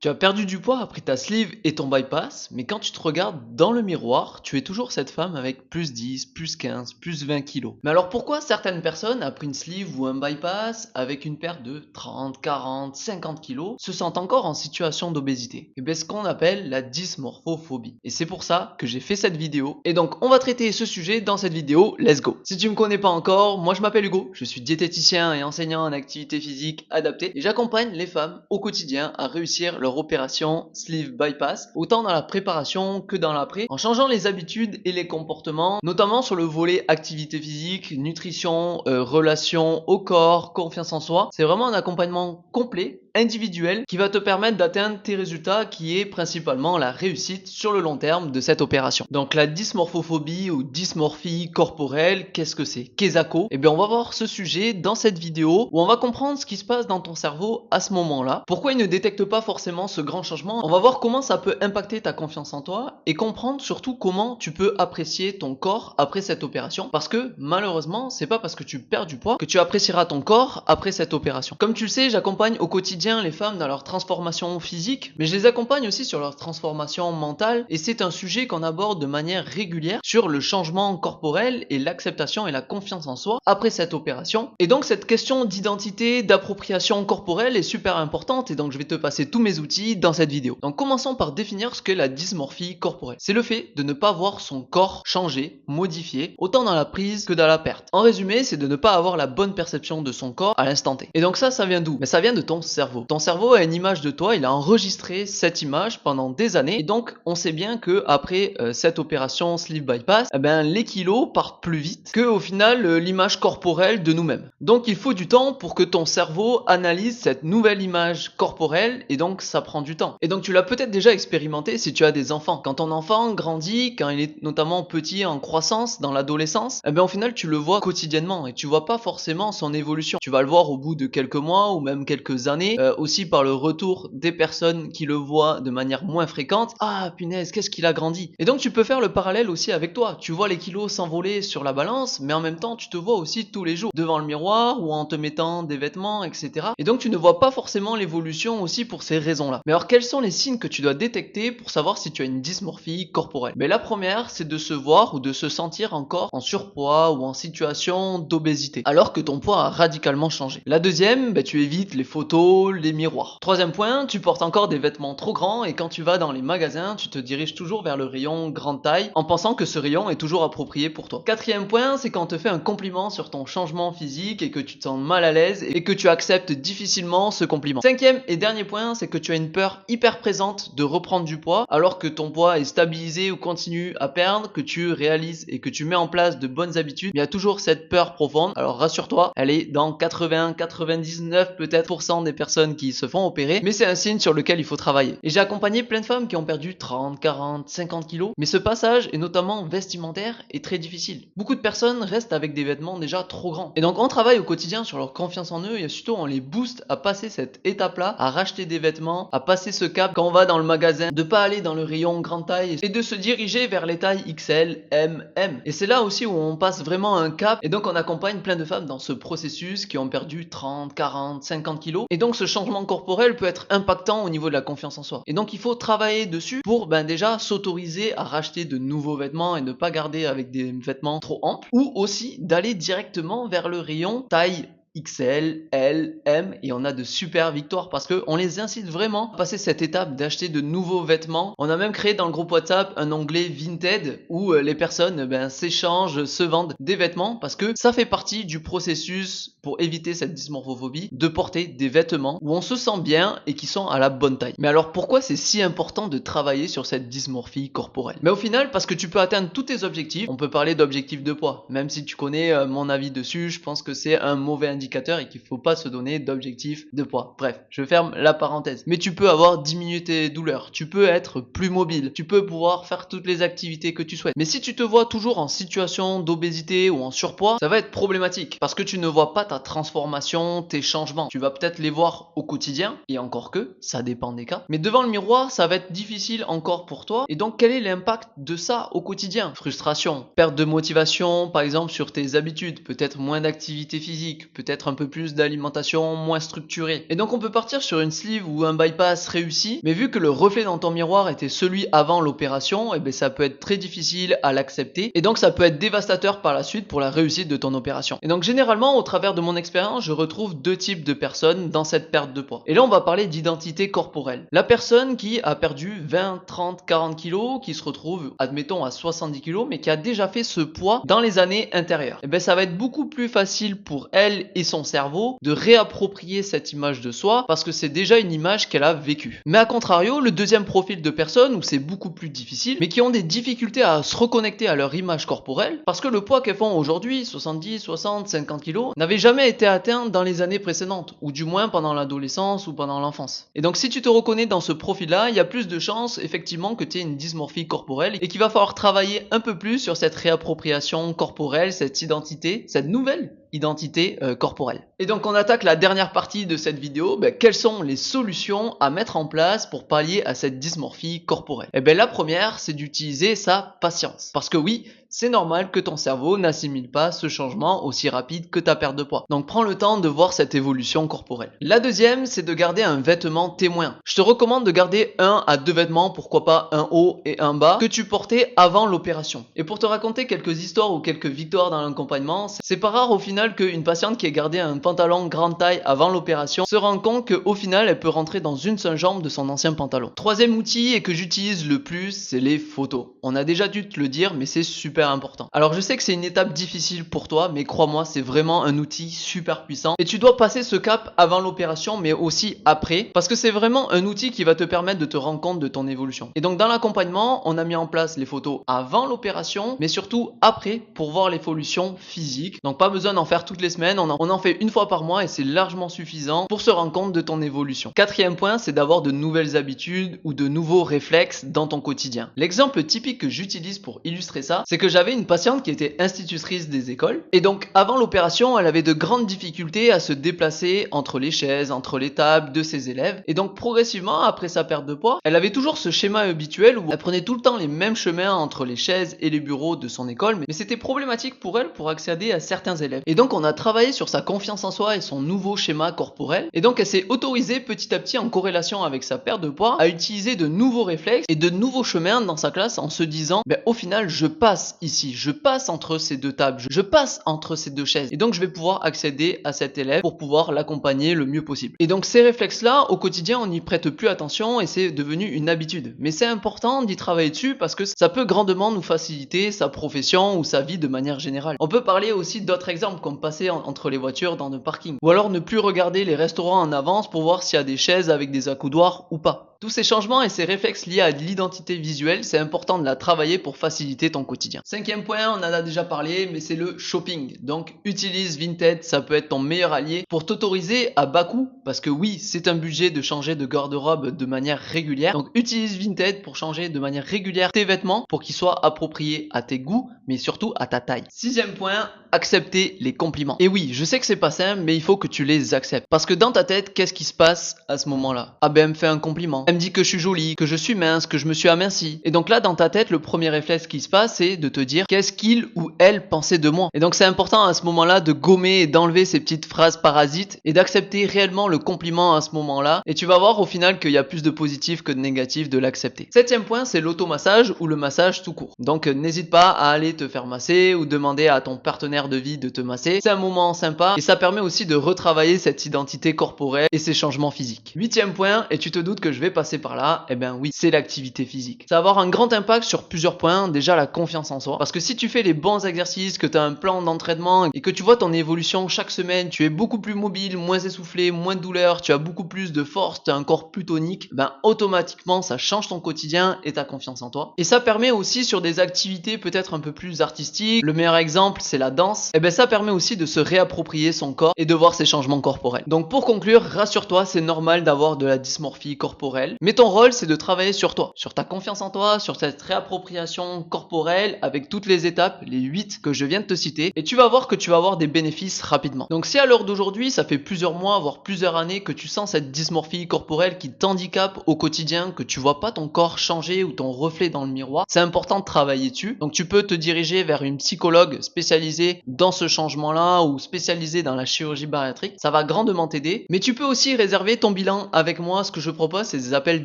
Tu as perdu du poids après ta sleeve et ton bypass, mais quand tu te regardes dans le miroir, tu es toujours cette femme avec plus 10, plus 15, plus 20 kilos. Mais alors pourquoi certaines personnes, après une sleeve ou un bypass, avec une perte de 30, 40, 50 kilos, se sentent encore en situation d'obésité? Et bien ce qu'on appelle la dysmorphophobie. Et c'est pour ça que j'ai fait cette vidéo. Et donc on va traiter ce sujet dans cette vidéo, let's go. Si tu me connais pas encore, moi je m'appelle Hugo, je suis diététicien et enseignant en activité physique adaptée et j'accompagne les femmes au quotidien à réussir leur opération sleeve bypass, autant dans la préparation que dans l'après, en changeant les habitudes et les comportements, notamment sur le volet activité physique, nutrition, relation au corps, confiance en soi. C'est vraiment un accompagnement complet, individuel, qui va te permettre d'atteindre tes résultats, qui est principalement la réussite sur le long terme de cette opération. Donc la dysmorphophobie ou dysmorphie corporelle, qu'est-ce que c'est? Kesako. Eh bien on va voir ce sujet dans cette vidéo où on va comprendre ce qui se passe dans ton cerveau à ce moment-là, pourquoi il ne détecte pas forcément ce grand changement. On va voir comment ça peut impacter ta confiance en toi et comprendre surtout comment tu peux apprécier ton corps après cette opération, parce que malheureusement c'est pas parce que tu perds du poids que tu apprécieras ton corps après cette opération. Comme tu le sais, j'accompagne au quotidien les femmes dans leur transformation physique, mais je les accompagne aussi sur leur transformation mentale, et c'est un sujet qu'on aborde de manière régulière sur le changement corporel et l'acceptation et la confiance en soi après cette opération. Et donc cette question d'identité, d'appropriation corporelle est super importante, et donc je vais te passer tous mes outils dans cette vidéo. Donc commençons par définir ce qu'est la dysmorphie corporelle. C'est le fait de ne pas voir son corps changer, modifier, autant dans la prise que dans la perte. En résumé, c'est de ne pas avoir la bonne perception de son corps à l'instant T. Et donc ça vient d'où? Mais ça vient de ton cerveau. Ton cerveau a une image de toi, il a enregistré cette image pendant des années, et donc on sait bien que après cette opération sleeve bypass, eh ben, les kilos partent plus vite que au final l'image corporelle de nous-mêmes. Donc il faut du temps pour que ton cerveau analyse cette nouvelle image corporelle, et donc ça prend du temps. Et donc tu l'as peut-être déjà expérimenté si tu as des enfants. Quand ton enfant grandit, quand il est notamment petit en croissance, dans l'adolescence, eh bien au final tu le vois quotidiennement et tu vois pas forcément son évolution. Tu vas le voir au bout de quelques mois ou même quelques années, aussi par le retour des personnes qui le voient de manière moins fréquente. Ah punaise, qu'est-ce qu'il a grandi. Et donc tu peux faire le parallèle aussi avec toi. Tu vois les kilos s'envoler sur la balance, mais en même temps tu te vois aussi tous les jours devant le miroir ou en te mettant des vêtements, etc. Et donc tu ne vois pas forcément l'évolution aussi pour ces raisons-là. Mais alors quels sont les signes que tu dois détecter pour savoir si tu as une dysmorphie corporelle? Mais la première, c'est de se voir ou de se sentir encore en surpoids ou en situation d'obésité, alors que ton poids a radicalement changé. La deuxième, tu évites les photos, les miroirs. Troisième point, tu portes encore des vêtements trop grands, et quand tu vas dans les magasins, tu te diriges toujours vers le rayon grande taille en pensant que ce rayon est toujours approprié pour toi. Quatrième point, c'est quand on te fait un compliment sur ton changement physique et que tu te sens mal à l'aise et que tu acceptes difficilement ce compliment. Cinquième et dernier point, c'est que tu as une peur hyper présente de reprendre du poids alors que ton poids est stabilisé ou continue à perdre, que tu réalises et que tu mets en place de bonnes habitudes. Il y a toujours cette peur profonde. Alors rassure-toi, elle est dans 80, 99 peut-être % des personnes qui se font opérer, mais c'est un signe sur lequel il faut travailler. Et j'ai accompagné plein de femmes qui ont perdu 30, 40, 50 kilos, mais ce passage, et notamment vestimentaire, est très difficile. Beaucoup de personnes restent avec des vêtements déjà trop grands. Et donc on travaille au quotidien sur leur confiance en eux, et surtout on les booste à passer cette étape-là, à racheter des vêtements, à passer ce cap quand on va dans le magasin, de pas aller dans le rayon grande taille et de se diriger vers les tailles XL, M, M. Et c'est là aussi où on passe vraiment un cap, et donc on accompagne plein de femmes dans ce processus qui ont perdu 30, 40, 50 kilos. Et donc ce changement corporel peut être impactant au niveau de la confiance en soi. Et donc il faut travailler dessus pour déjà s'autoriser à racheter de nouveaux vêtements et ne pas garder avec des vêtements trop amples, ou aussi d'aller directement vers le rayon taille XL, L, M, et on a de super victoires parce que on les incite vraiment à passer cette étape d'acheter de nouveaux vêtements. On a même créé dans le groupe WhatsApp un onglet Vinted où les personnes s'échangent, se vendent des vêtements, parce que ça fait partie du processus pour éviter cette dysmorphophobie, de porter des vêtements où on se sent bien et qui sont à la bonne taille. Mais alors pourquoi c'est si important de travailler sur cette dysmorphie corporelle? Mais au final, parce que tu peux atteindre tous tes objectifs. On peut parler d'objectifs de poids, même si tu connais mon avis dessus, je pense que c'est un mauvais indicateur et qu'il faut pas se donner d'objectifs de poids. Bref, je ferme la parenthèse. Mais tu peux avoir diminué tes douleurs, tu peux être plus mobile, tu peux pouvoir faire toutes les activités que tu souhaites. Mais si tu te vois toujours en situation d'obésité ou en surpoids, ça va être problématique parce que tu ne vois pas ta transformation, tes changements. Tu vas peut-être les voir au quotidien, et encore que, ça dépend des cas. Mais devant le miroir, ça va être difficile encore pour toi. Et donc, quel est l'impact de ça au quotidien? Frustration, perte de motivation, par exemple, sur tes habitudes, peut-être moins d'activité physique, peut-être peut-être un peu plus d'alimentation moins structurée. Et donc on peut partir sur une sleeve ou un bypass réussi, mais vu que le reflet dans ton miroir était celui avant l'opération, et ben ça peut être très difficile à l'accepter, et donc ça peut être dévastateur par la suite pour la réussite de ton opération. Et donc généralement, au travers de mon expérience, je retrouve deux types de personnes dans cette perte de poids. Et là on va parler d'identité corporelle. La personne qui a perdu 20, 30, 40 kilos, qui se retrouve, admettons, à 70 kilos, mais qui a déjà fait ce poids dans les années intérieures. Et ben ça va être beaucoup plus facile pour elle et son cerveau de réapproprier cette image de soi parce que c'est déjà une image qu'elle a vécue. Mais à contrario, le deuxième profil de personnes où c'est beaucoup plus difficile, mais qui ont des difficultés à se reconnecter à leur image corporelle parce que le poids qu'elles font aujourd'hui, 70, 60, 50 kilos, n'avait jamais été atteint dans les années précédentes, ou du moins pendant l'adolescence ou pendant l'enfance. Et donc si tu te reconnais dans ce profil-là, il y a plus de chances effectivement que tu aies une dysmorphie corporelle et qu'il va falloir travailler un peu plus sur cette réappropriation corporelle, cette identité, cette nouvelle identité corporelle. Et donc on attaque la dernière partie de cette vidéo, quelles sont les solutions à mettre en place pour pallier à cette dysmorphie corporelle? Et bien la première, c'est d'utiliser sa patience. Parce que oui, c'est normal que ton cerveau n'assimile pas ce changement aussi rapide que ta perte de poids. Donc prends le temps de voir cette évolution corporelle. La deuxième, c'est de garder un vêtement témoin. Je te recommande de garder 1 à 2 vêtements, pourquoi pas un haut et un bas, que tu portais avant l'opération. Et pour te raconter quelques histoires ou quelques victoires dans l'accompagnement, c'est pas rare au final qu'une patiente qui ait gardé un pantalon grande taille avant l'opération se rend compte qu'au final elle peut rentrer dans une seule jambe de son ancien pantalon. Troisième outil et que j'utilise le plus, c'est les photos. On a déjà dû te le dire, mais c'est super important. Alors je sais que c'est une étape difficile pour toi, mais crois-moi, c'est vraiment un outil super puissant et tu dois passer ce cap avant l'opération, mais aussi après, parce que c'est vraiment un outil qui va te permettre de te rendre compte de ton évolution. Et donc dans l'accompagnement, on a mis en place les photos avant l'opération, mais surtout après pour voir l'évolution physique. Donc pas besoin d'en faire toutes les semaines, on en fait une fois par mois et c'est largement suffisant pour se rendre compte de ton évolution. Quatrième point, c'est d'avoir de nouvelles habitudes ou de nouveaux réflexes dans ton quotidien. L'exemple typique que j'utilise pour illustrer ça, c'est que j'avais une patiente qui était institutrice des écoles et donc avant l'opération, elle avait de grandes difficultés à se déplacer entre les chaises, entre les tables de ses élèves et donc progressivement après sa perte de poids, elle avait toujours ce schéma habituel où elle prenait tout le temps les mêmes chemins entre les chaises et les bureaux de son école, mais c'était problématique pour elle pour accéder à certains élèves. Et donc on a travaillé sur sa confiance en soi et son nouveau schéma corporel et donc elle s'est autorisée petit à petit en corrélation avec sa perte de poids à utiliser de nouveaux réflexes et de nouveaux chemins dans sa classe en se disant au final je passe ici, je passe entre ces deux tables, je passe entre ces deux chaises et donc je vais pouvoir accéder à cet élève pour pouvoir l'accompagner le mieux possible. Et donc ces réflexes là au quotidien on n'y prête plus attention et c'est devenu une habitude, mais c'est important d'y travailler dessus parce que ça peut grandement nous faciliter sa profession ou sa vie de manière générale. On peut parler aussi d'autres exemples comme passer entre les voitures dans le parking ou alors ne plus regarder les restaurants en avance pour voir s'il y a des chaises avec des accoudoirs ou pas. Tous ces changements et ces réflexes liés à l'identité visuelle, c'est important de la travailler pour faciliter ton quotidien. Cinquième point, on en a déjà parlé, mais c'est le shopping. Donc utilise Vinted, ça peut être ton meilleur allié pour t'autoriser à bas coût, parce que oui, c'est un budget de changer de garde-robe de manière régulière. Donc utilise Vinted pour changer de manière régulière tes vêtements pour qu'ils soient appropriés à tes goûts, mais surtout à ta taille. Sixième point, accepter les compliments. Et oui, je sais que c'est pas simple, mais il faut que tu les acceptes. Parce que dans ta tête, qu'est-ce qui se passe à ce moment-là? Ah ben, elle me fait un compliment. Elle me dit que je suis jolie, que je suis mince, que je me suis aminci. Et donc là, dans ta tête, le premier réflexe qui se passe, c'est de te dire qu'est-ce qu'il ou elle pensait de moi. Et donc c'est important à ce moment-là de gommer et d'enlever ces petites phrases parasites et d'accepter réellement le compliment à ce moment-là. Et tu vas voir au final qu'il y a plus de positif que de négatif de l'accepter. Septième point, c'est l'automassage ou le massage tout court. Donc n'hésite pas à aller te faire masser ou demander à ton partenaire de vie de te masser. C'est un moment sympa et ça permet aussi de retravailler cette identité corporelle et ces changements physiques. Huitième point, et tu te doutes que je vais passer par là, eh bien oui, c'est l'activité physique. Ça va avoir un grand impact sur plusieurs points. Déjà la confiance en soi, parce que si tu fais les bons exercices, que tu as un plan d'entraînement et que tu vois ton évolution chaque semaine, tu es beaucoup plus mobile, moins essoufflé, moins de douleur, tu as beaucoup plus de force, tu as un corps plus tonique, automatiquement ça change ton quotidien et ta confiance en toi. Et ça permet aussi sur des activités peut-être un peu plus artistiques, le meilleur exemple c'est la danse, ça permet aussi de se réapproprier son corps et de voir ses changements corporels. Donc pour conclure, rassure-toi, c'est normal d'avoir de la dysmorphie corporelle. corporelle. Mais ton rôle, c'est de travailler sur toi, sur ta confiance en toi, sur cette réappropriation corporelle avec toutes les étapes, les 8 que je viens de te citer. Et tu vas voir que tu vas avoir des bénéfices rapidement. Donc si à l'heure d'aujourd'hui, ça fait plusieurs mois, voire plusieurs années que tu sens cette dysmorphie corporelle qui t'handicape au quotidien, que tu vois pas ton corps changer ou ton reflet dans le miroir, c'est important de travailler dessus. Donc tu peux te diriger vers une psychologue spécialisée dans ce changement-là ou spécialisée dans la chirurgie bariatrique. Ça va grandement t'aider. Mais tu peux aussi réserver ton bilan avec moi. Ce que je propose, c'est des appels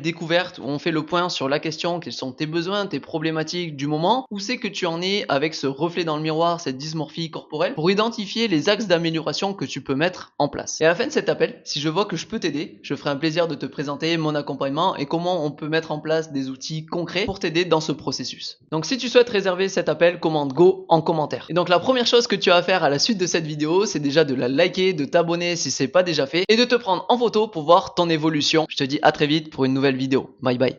découvertes où on fait le point sur la question, quels sont tes besoins, tes problématiques du moment, où c'est que tu en es avec ce reflet dans le miroir, cette dysmorphie corporelle, pour identifier les axes d'amélioration que tu peux mettre en place. Et à la fin de cet appel, si je vois que je peux t'aider, je ferai un plaisir de te présenter mon accompagnement et comment on peut mettre en place des outils concrets pour t'aider dans ce processus. Donc si tu souhaites réserver cet appel, commande Go en commentaire. Et donc la première chose que tu as à faire à la suite de cette vidéo, c'est déjà de la liker, de t'abonner si c'est pas déjà fait et de te prendre en photo pour voir ton évolution. Je te dis à très vite pour une nouvelle vidéo. Bye bye.